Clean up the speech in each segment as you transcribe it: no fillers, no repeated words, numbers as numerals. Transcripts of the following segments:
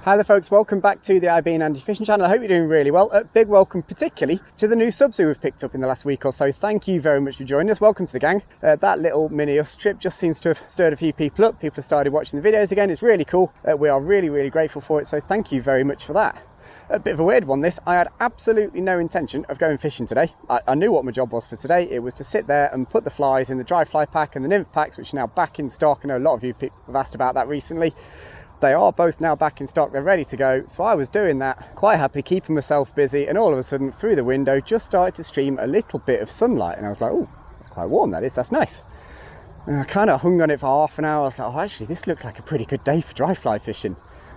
Hi there folks, welcome back to the IB and Andy Fishing channel. I hope you're doing really well. A big welcome particularly to the new subs who we've picked up in the last week or so. Thank you very much for joining us. Welcome to the gang. That little mini us trip just seems to have stirred a few people up. People have started watching the videos again. It's really cool. We are really grateful for it, so thank you very much for that. A bit of a weird one this. I had absolutely no intention of going fishing today. I knew what my job was for today. It was to sit there and put the flies in the dry fly pack and the nymph packs, which are now back in stock. I know a lot of you people have asked about that recently. They are both now back in stock, they're ready to go. So I was doing that, quite happy, keeping myself busy, and all of a sudden through the window just started to stream a little bit of sunlight, and I was like, oh, that's quite warm, that's nice. And I kind of hung on it for half an hour. I was like, oh, actually this looks like a pretty good day for dry fly fishing.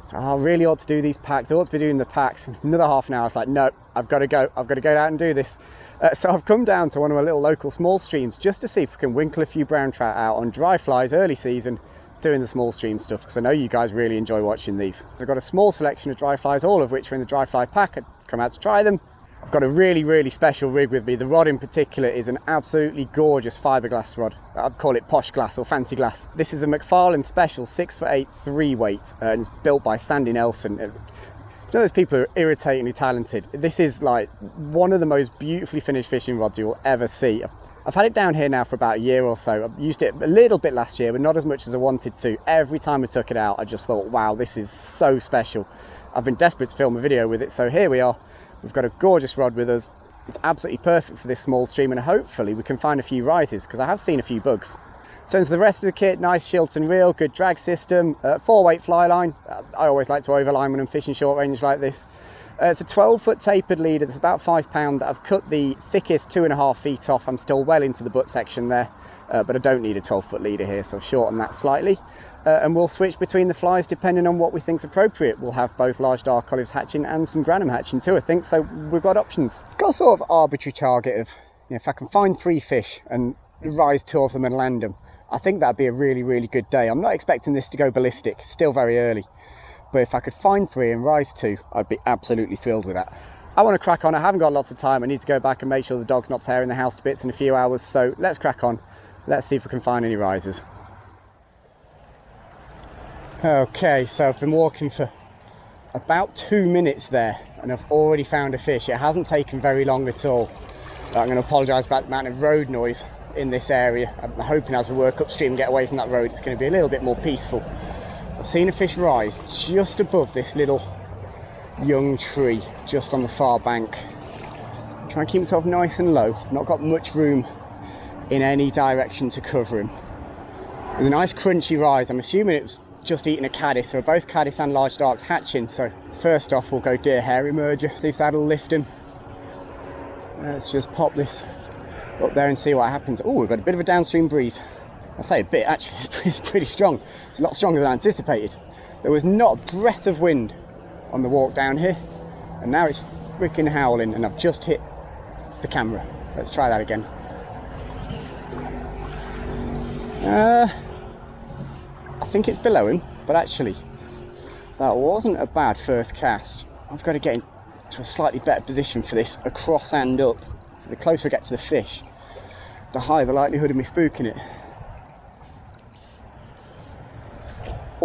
So I really ought to do these packs, I ought to be doing the packs. And another half an hour I was like, no, I've got to go out and do this. So I've come down to one of my little local small streams just to see if we can winkle a few brown trout out on dry flies early season, doing the small stream stuff, because I know you guys really enjoy watching these. I've got a small selection of dry flies, all of which are in the dry fly pack. I'd come out to try them. I've got a really special rig with me. The rod in particular is an absolutely gorgeous fiberglass rod. I'd call it posh glass or fancy glass. This is a McFarlane Special 6'8" 3-weight, and it's built by Sandy Nelson. You know, those people are irritatingly talented. This is like one of the most beautifully finished fishing rods you will ever see. I've had it down here now for about a year or so. I've used it a little bit last year, but not as much as I wanted to. Every time I took it out, I just thought, wow, this is so special. I've been desperate to film a video with it, so here we are. We've got a gorgeous rod with us. It's absolutely perfect for this small stream, and hopefully we can find a few rises, because I have seen a few bugs. In terms of the rest of the kit, nice Shilton reel, good drag system, 4-weight fly line. I always like to overline when I'm fishing short range like this. It's a 12-foot tapered leader that's about £5 that I've cut the thickest 2.5 feet off. I'm still well into the butt section there, but I don't need a 12-foot leader here, so I've shortened that slightly. And we'll switch between the flies depending on what we think's appropriate. We'll have both large dark olives hatching and some granum hatching too, I think, so we've got options. I've got a sort of arbitrary target of, you know, if I can find 3 fish and rise 2 of them and land them, I think that'd be a really good day. I'm not expecting this to go ballistic, still very early. But if I could find 3 and rise 2, I'd be absolutely thrilled with that. I want to crack on. I haven't got lots of time. I need to go back and make sure the dog's not tearing the house to bits in a few hours. So let's crack on. Let's see if we can find any rises. Okay, so I've been walking for about 2 minutes there, and I've already found a fish. It hasn't taken very long at all. I'm going to apologise about the amount of road noise in this area. I'm hoping as we work upstream and get away from that road, it's going to be a little bit more peaceful. I've seen a fish rise just above this little young tree just on the far bank. Try and keep myself nice and low. I've not got much room in any direction to cover him. There's a nice crunchy rise. I'm assuming it was just eating a caddis, so both caddis and large darks hatching. So first off we'll go deer hair emerger, see if that'll lift him. Let's just pop this up there and see what happens. Oh, we've got a bit of a downstream breeze. I say a bit, actually, it's pretty strong. It's a lot stronger than I anticipated. There was not a breath of wind on the walk down here, and now it's freaking howling, and I've just hit the camera. Let's try that again. I think it's below him, but actually, that wasn't a bad first cast. I've got to get into a slightly better position for this, across and up. So the closer I get to the fish, the higher the likelihood of me spooking it.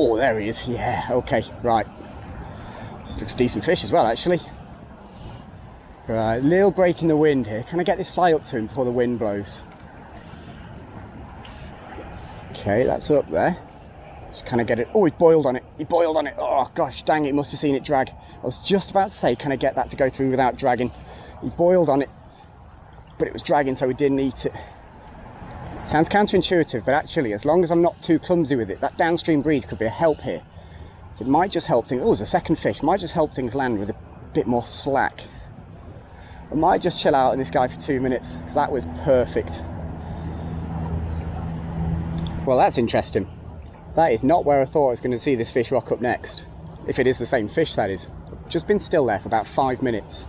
Oh, there he is. Yeah, okay, right. This looks decent fish as well, actually. Right, little break in the wind here. Can I get this fly up to him before the wind blows? Okay, that's up there. Just kind of get it. Oh, he boiled on it. He boiled on it. Oh, gosh, dang it. He must have seen it drag. I was just about to say, can I get that to go through without dragging? He boiled on it, but it was dragging, so he didn't eat it. Sounds counterintuitive, but actually, as long as I'm not too clumsy with it, that downstream breeze could be a help here. It might just help things. Oh, there's a second fish. Might just help things land with a bit more slack. I might just chill out on this guy for 2 minutes. So that was perfect. Well, that's interesting. That is not where I thought I was going to see this fish rock up next. If it is the same fish, that is. I've just been still there for about 5 minutes.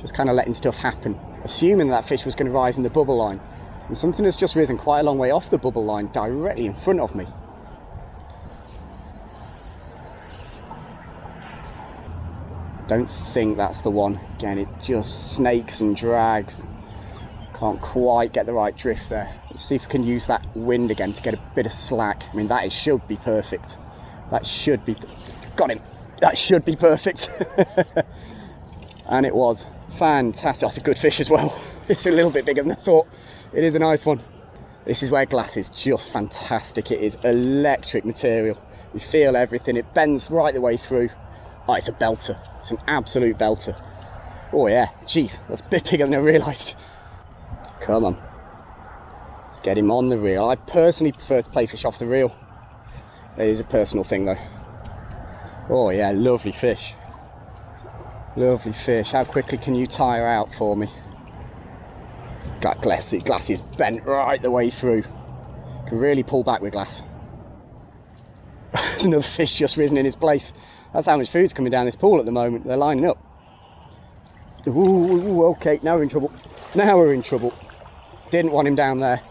Just kind of letting stuff happen. Assuming that fish was going to rise in the bubble line. And something has just risen quite a long way off the bubble line, directly in front of me. Don't think that's the one. Again, it just snakes and drags. Can't quite get the right drift there. Let's see if we can use that wind again to get a bit of slack. I mean, that should be perfect. That should be... Got him. That should be perfect. And it was fantastic. That's a good fish as well. It's a little bit bigger than I thought. It is a nice one. This is where glass is just fantastic. It is electric material. You feel everything. It bends right the way through. Oh, it's a belter. It's an absolute belter. Oh yeah, geez, that's a bit bigger than I realised. Come on. Let's get him on the reel. I personally prefer to play fish off the reel. It is a personal thing though. Oh yeah, lovely fish. Lovely fish. How quickly can you tire out for me? Got glass is bent right the way through. Can really pull back with glass. There's another fish just risen in his place. That's how much food's coming down this pool at the moment. They're lining up. Ooh, okay, now we're in trouble. Now we're in trouble. Didn't want him down there.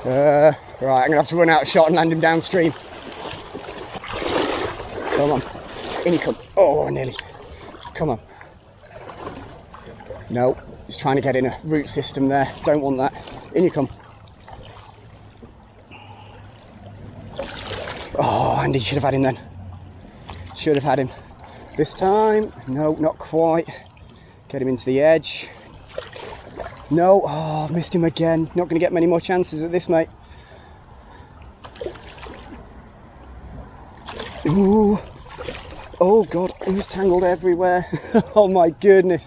Right, I'm gonna have to run out of shot and land him downstream. Come on, in you come. Oh, nearly. Come on. No, he's trying to get in a root system there. Don't want that. In you come. Oh, Andy should have had him then. Should have had him. This time, no, not quite. Get him into the edge. No, oh, I've missed him again. Not going to get many more chances at this, mate. Ooh. Oh God, he was tangled everywhere. Oh my goodness.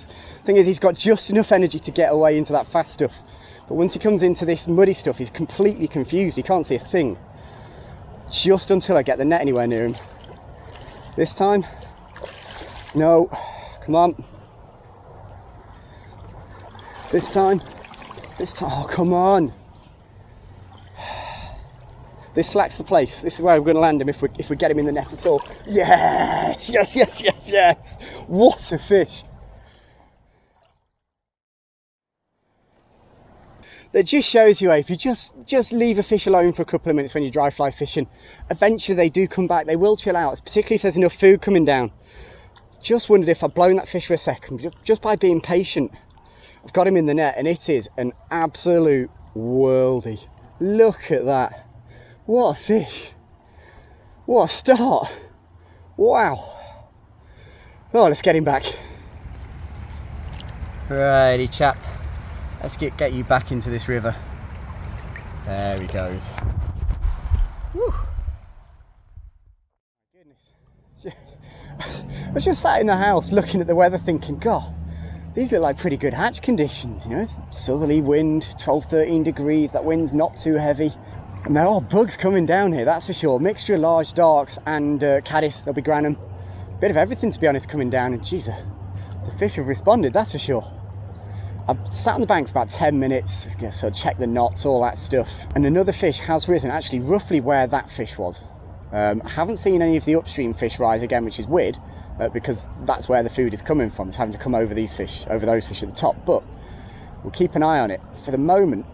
Thing is, he's got just enough energy to get away into that fast stuff. But once he comes into this muddy stuff, he's completely confused. He can't see a thing. Just until I get the net anywhere near him. This time, no, come on. This time, oh come on. This slacks the place. This is where we're going to land him if we get him in the net at all. Yes, yes, yes, yes, yes. What a fish. That just shows you, if you just leave a fish alone for a couple of minutes when you dry fly fishing, eventually they do come back. They will chill out, particularly if there's enough food coming down. Just wondered if I'd blown that fish for a second, just by being patient. I've got him in the net and it is an absolute worldie. Look at that. What a fish. What a start. Wow. Oh, let's get him back. Righty chap. Let's get you back into this river. There he goes. Woo. Goodness. I was just sat in the house looking at the weather thinking, God, these look like pretty good hatch conditions. You know, it's southerly wind, 12, 13 degrees. That wind's not too heavy. And there are bugs coming down here, that's for sure. Mixture of large darks and caddis, there'll be granum. Bit of everything, to be honest, coming down. And geez, the fish have responded, that's for sure. I've sat on the bank for about 10 minutes, so check the knots, all that stuff. And another fish has risen, actually roughly where that fish was. I haven't seen any of the upstream fish rise again, which is weird, because that's where the food is coming from. It's having to come over these fish, over those fish at the top. But we'll keep an eye on it. For the moment,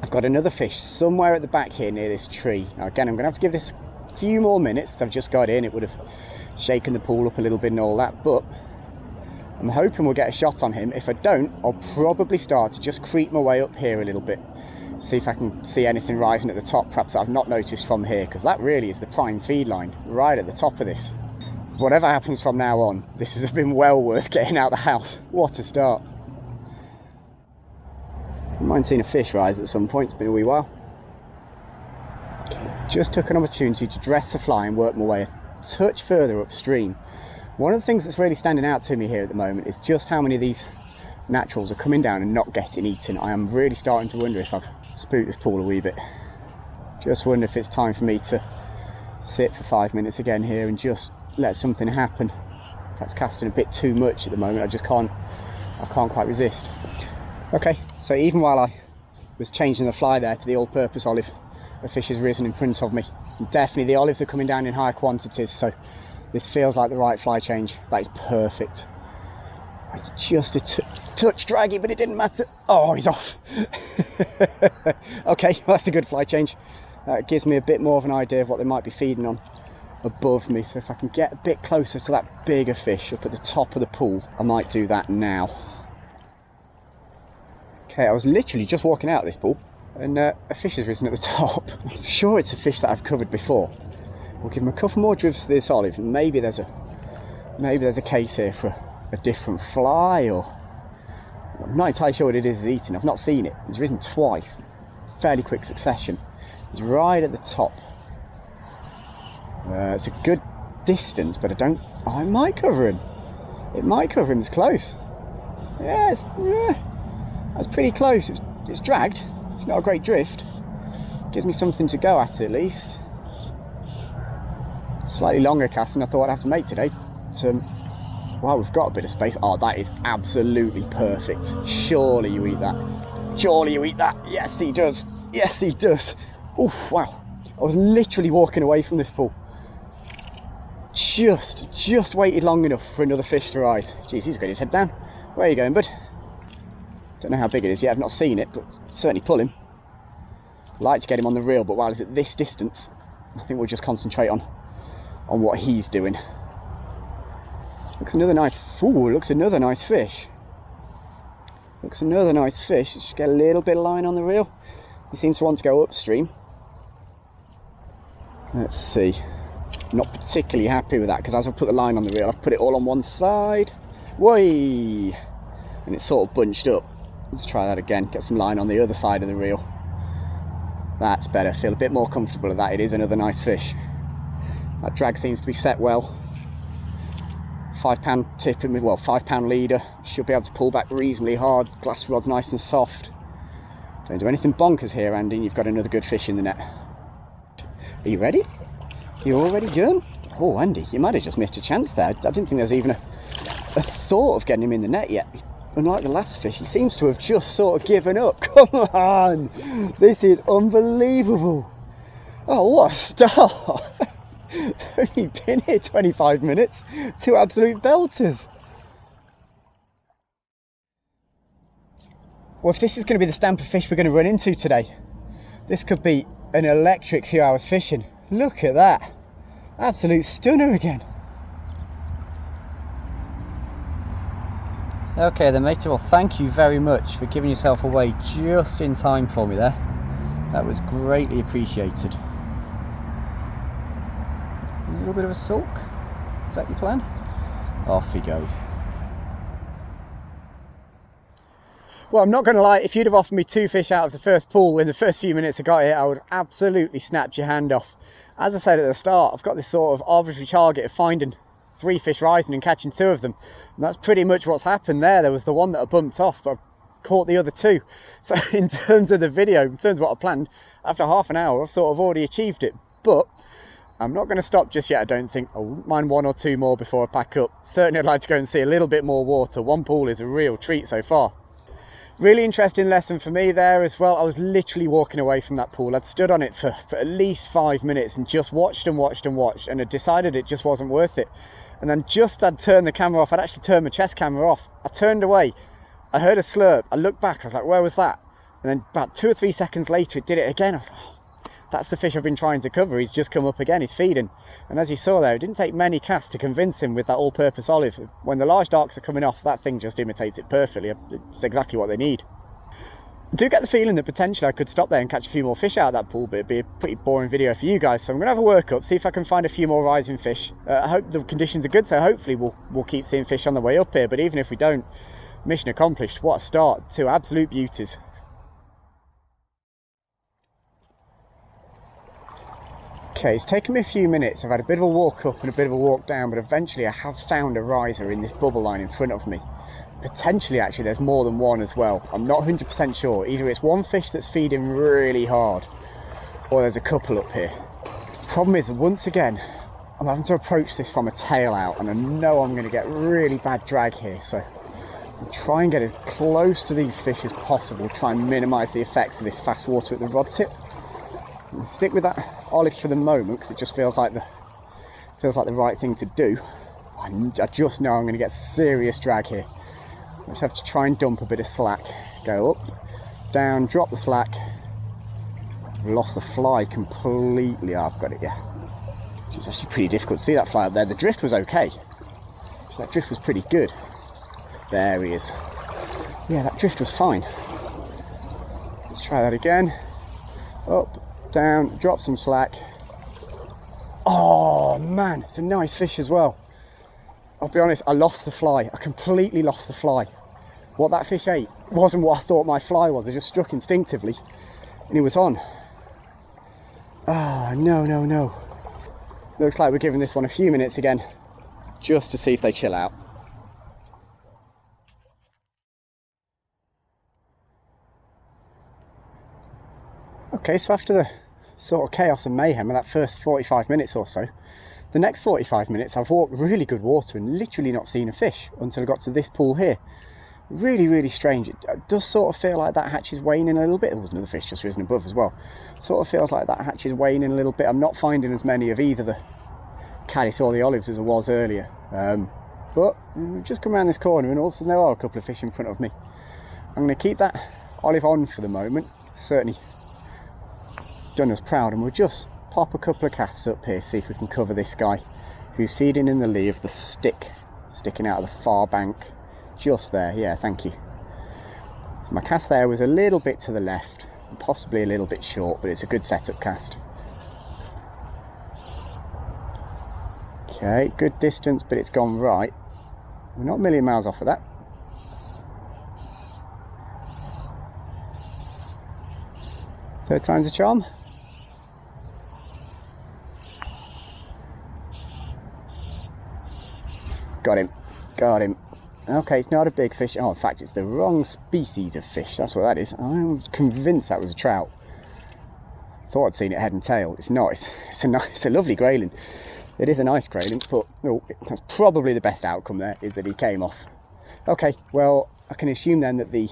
I've got another fish somewhere at the back here near this tree. Now again, I'm going to have to give this a few more minutes. I've just got in, it would have shaken the pool up a little bit and all that, but I'm hoping we'll get a shot on him. If I don't, I'll probably start to just creep my way up here a little bit. See if I can see anything rising at the top, perhaps that I've not noticed from here, because that really is the prime feed line, right at the top of this. Whatever happens from now on, this has been well worth getting out of the house. What a start. I mind seeing a fish rise at some point, it's been a wee while. Just took an opportunity to dress the fly and work my way a touch further upstream. One of the things that's really standing out to me here at the moment is just how many of these naturals are coming down and not getting eaten. I am really starting to wonder if I've spooked this pool a wee bit. Just wonder if it's time for me to sit for 5 minutes again here and just let something happen. Perhaps casting a bit too much at the moment, I can't quite resist. Okay, so even while I was changing the fly there to the all-purpose olive, the fish has risen in front of me. And definitely the olives are coming down in higher quantities, so this feels like the right fly change. That is perfect. It's just a touch draggy, but it didn't matter. Oh, he's off. Okay, well, that's a good fly change. That gives me a bit more of an idea of what they might be feeding on above me. So if I can get a bit closer to that bigger fish up at the top of the pool, I might do that now. Okay, I was literally just walking out of this pool and a fish has risen at the top. I'm sure it's a fish that I've covered before. We'll give him a couple more dribs of this olive and maybe there's maybe there's a case here for a different fly, or I'm not entirely sure what it is he's eating. I've not seen it. He's risen twice, fairly quick succession. He's right at the top. It's a good distance, but it might cover him. It might cover him. It's close. Yeah, that's pretty close. It's dragged. It's not a great drift. Gives me something to go at least. Slightly longer cast than I thought I'd have to make today. Wow, we've got a bit of space. Oh, that is absolutely perfect. Surely you eat that. Surely you eat that. Yes, he does. Yes, he does. Oh, wow. I was literally walking away from this pool. Just waited long enough for another fish to rise. Jeez, he's got his head down. Where are you going, bud? Don't know how big it is yet. I've not seen it, but certainly pull him. Like to get him on the reel, but while he's at this distance, I think we'll just concentrate on what he's doing. Looks another nice fool. Looks another nice fish. Looks another nice fish. Just get a little bit of line on the reel. He seems to want to go upstream. Let's see. I'm not particularly happy with that, because as I've put the line on the reel, I've put it all on one side. Whey! And it's sort of bunched up. Let's try that again. Get some line on the other side of the reel. That's better. Feel a bit more comfortable with that. It is another nice fish. That drag seems to be set well. £5 tip, well, £5 leader. Should be able to pull back reasonably hard. Glass rod's nice and soft. Don't do anything bonkers here, Andy, and you've got another good fish in the net. Are you ready? You all ready, John? Oh, Andy, you might have just missed a chance there. I didn't think there was even a thought of getting him in the net yet. Unlike the last fish, he seems to have just sort of given up. Come on! This is unbelievable. Oh, what a start! Only been here 25 minutes. Two absolute belters. Well, if this is going to be the stamp of fish we're going to run into today, this could be an electric few hours fishing. Look at that. Absolute stunner again. Okay then, mate. Well, thank you very much for giving yourself away just in time for me there. That was greatly appreciated. A little bit of a sulk. Is that your plan? Off he goes. Well, I'm not going to lie, if you'd have offered me 2 fish out of the first pool in the first few minutes I got here, I would have absolutely snapped your hand off. As I said at the start, I've got this sort of arbitrary target of finding 3 fish rising and catching 2 of them. And that's pretty much what's happened there. There was the one that I bumped off, but I caught the other 2. So in terms of the video, in terms of what I planned, after half an hour, I've sort of already achieved it. But I'm not going to stop just yet, I don't think. I wouldn't mind 1 or 2 more before I pack up. Certainly I'd like to go and see a little bit more water. 1 pool is a real treat so far. Really interesting lesson for me there as well. I was literally walking away from that pool. I'd stood on it for at least 5 minutes and just watched and watched and watched, and had decided it just wasn't worth it. And then just I'd turned the camera off. I'd actually turned my chest camera off. I turned away. I heard a slurp. I looked back. I was like, where was that? And then about 2 or 3 seconds later, it did it again. I was like, oh, that's the fish I've been trying to cover. He's just come up again. He's feeding. And as you saw there, it didn't take many casts to convince him with that all-purpose olive. When the large darks are coming off, that thing just imitates it perfectly. It's exactly what they need. I do get the feeling that potentially I could stop there and catch a few more fish out of that pool, but it'd be a pretty boring video for you guys. So I'm going to have a workup, see if I can find a few more rising fish. I hope the conditions are good, so hopefully we'll keep seeing fish on the way up here. But even if we don't, mission accomplished. What a start. 2 absolute beauties. Okay, it's taken me a few minutes. I've had a bit of a walk up and a bit of a walk down, but eventually I have found a riser in this bubble line in front of me. Potentially, actually, there's more than one as well. I'm not 100% sure. Either it's one fish that's feeding really hard, or there's a couple up here. Problem is, once again, I'm having to approach this from a tail out, and I know I'm going to get really bad drag here, so I'll try and get as close to these fish as possible, try and minimise the effects of this fast water at the rod tip. And stick with that olive for the moment, because it just feels like the right thing to do. I just know I'm going to get serious drag here. I just have to try and dump a bit of slack. Go up, down, drop the slack. I've lost the fly completely. Oh, I've got it, yeah. It's actually pretty difficult to see that fly up there. The drift was okay. That drift was pretty good. There he is. Yeah, that drift was fine. Let's try that again. Up, down, drop some slack. Oh man, it's a nice fish as well. I'll be honest, I lost the fly. I completely lost the fly. What that fish ate wasn't what I thought my fly was. I just struck instinctively and it was on. Ah, no, no, no. Looks like we're giving this one a few minutes again, just to see if they chill out. Okay, so after the sort of chaos and mayhem of that first 45 minutes or so, the next 45 minutes I've walked really good water and literally not seen a fish until I got to this pool here. Really, really strange. It does sort of feel like that hatch is waning a little bit. There was another fish just risen above as well. Sort of feels like that hatch is waning a little bit. I'm not finding as many of either the caddis or the olives as I was earlier. But we've just come around this corner and all of a sudden there are a couple of fish in front of me. I'm going to keep that olive on for the moment. It's certainly done us proud, and we'll just pop a couple of casts up here, see if we can cover this guy who's feeding in the lee of the stick sticking out of the far bank. Just there, yeah, thank you. So my cast there was a little bit to the left, and possibly a little bit short, but it's a good setup cast. Okay, good distance, but it's gone right. We're not a million miles off of that. Third time's a charm. Got him, got him. Okay, it's not a big fish. Oh, in fact, it's the wrong species of fish. That's what that is. I'm convinced that was a trout. Thought I'd seen it head and tail. It's not. It's a lovely grayling. It is a nice grayling, but oh, that's probably the best outcome there, is that he came off. Okay, well, I can assume then that the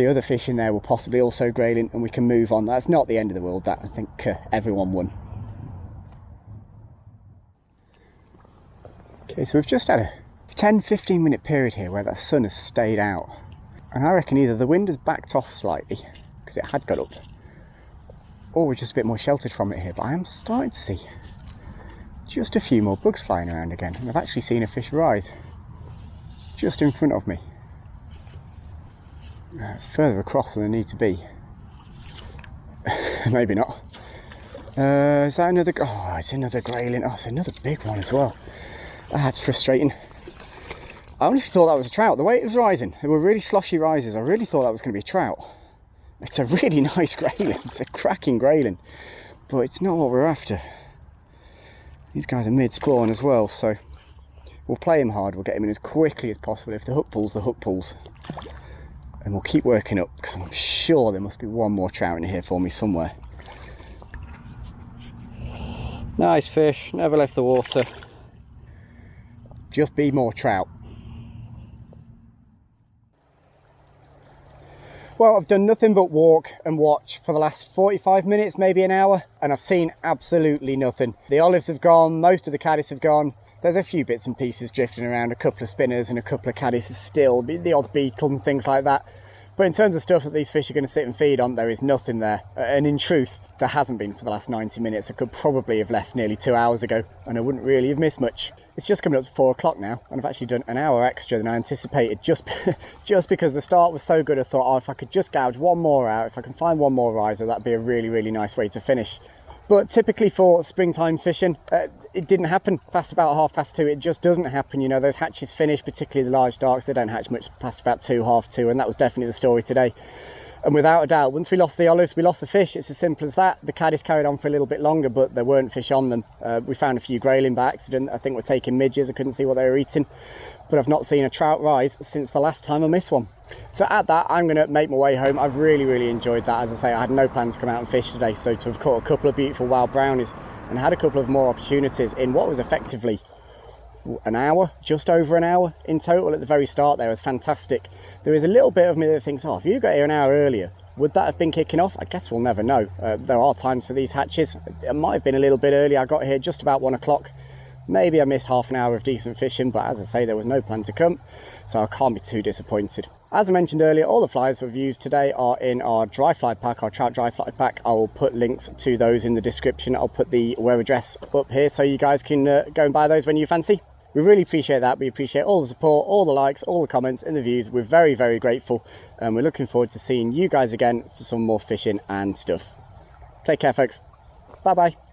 other fish in there will possibly also grayling, and we can move on. That's not the end of the world. That, I think everyone won. Okay, so we've just had a 10-15 minute period here where that sun has stayed out, and I reckon either the wind has backed off slightly because it had got up, or we're just a bit more sheltered from it here. But I am starting to see just a few more bugs flying around again, and I've actually seen a fish rise just in front of me. It's further across than I need to be. Maybe not. Is that another? Oh, it's another grayling. Oh, it's another big one as well. That's frustrating. I honestly thought that was a trout. The way it was rising, they were really sloshy rises. I really thought that was going to be a trout. It's a really nice grayling. It's a cracking grayling, but it's not what we're after. These guys are mid-spawn as well, so we'll play him hard. We'll get him in as quickly as possible. If the hook pulls, the hook pulls. And we'll keep working up, because I'm sure there must be one more trout in here for me somewhere. Nice fish, never left the water. Just be more trout. Well, I've done nothing but walk and watch for the last 45 minutes, maybe an hour, and I've seen absolutely nothing. The olives have gone, most of the caddis have gone. There's a few bits and pieces drifting around, a couple of spinners and a couple of caddis still, the odd beetle and things like that. But in terms of stuff that these fish are going to sit and feed on, there is nothing there. And in truth, there hasn't been for the last 90 minutes. I could probably have left nearly 2 hours ago, and I wouldn't really have missed much. It's just coming up to 4 o'clock now, and I've actually done an hour extra than I anticipated, just because the start was so good. I thought, oh, if I could just gouge one more out, if I can find one more riser, that'd be a really, really nice way to finish. But typically for springtime fishing, it didn't happen past about 2:30. It just doesn't happen. You know, those hatches finish, particularly the large darks, they don't hatch much past about 2, 2:30, and that was definitely the story today. And without a doubt, once we lost the olives, we lost the fish. It's as simple as that. The caddis carried on for a little bit longer, but there weren't fish on them. We found a few grayling by accident. I think we're taking midges. I couldn't see what they were eating. But I've not seen a trout rise since the last time I missed one. So at that, I'm going to make my way home. I've really, really enjoyed that. As I say, I had no plan to come out and fish today. So to have caught a couple of beautiful wild brownies and had a couple of more opportunities in what was effectively an hour, just over an hour in total at the very start there was fantastic. There is a little bit of me that thinks, oh, if you got here an hour earlier, would that have been kicking off? I guess we'll never know. There are times for these hatches. It might have been a little bit early. I got here just about 1 o'clock. Maybe I missed half an hour of decent fishing, but as I say, there was no plan to come, so I can't be too disappointed. As I mentioned earlier, all the flies we've used today are in our dry fly pack, our trout dry fly pack. I will put links to those in the description. I'll put the web address up here so you guys can go and buy those when you fancy. We really appreciate that. We appreciate all the support, all the likes, all the comments and the views. We're very, very grateful, and we're looking forward to seeing you guys again for some more fishing and stuff. Take care, folks. Bye bye.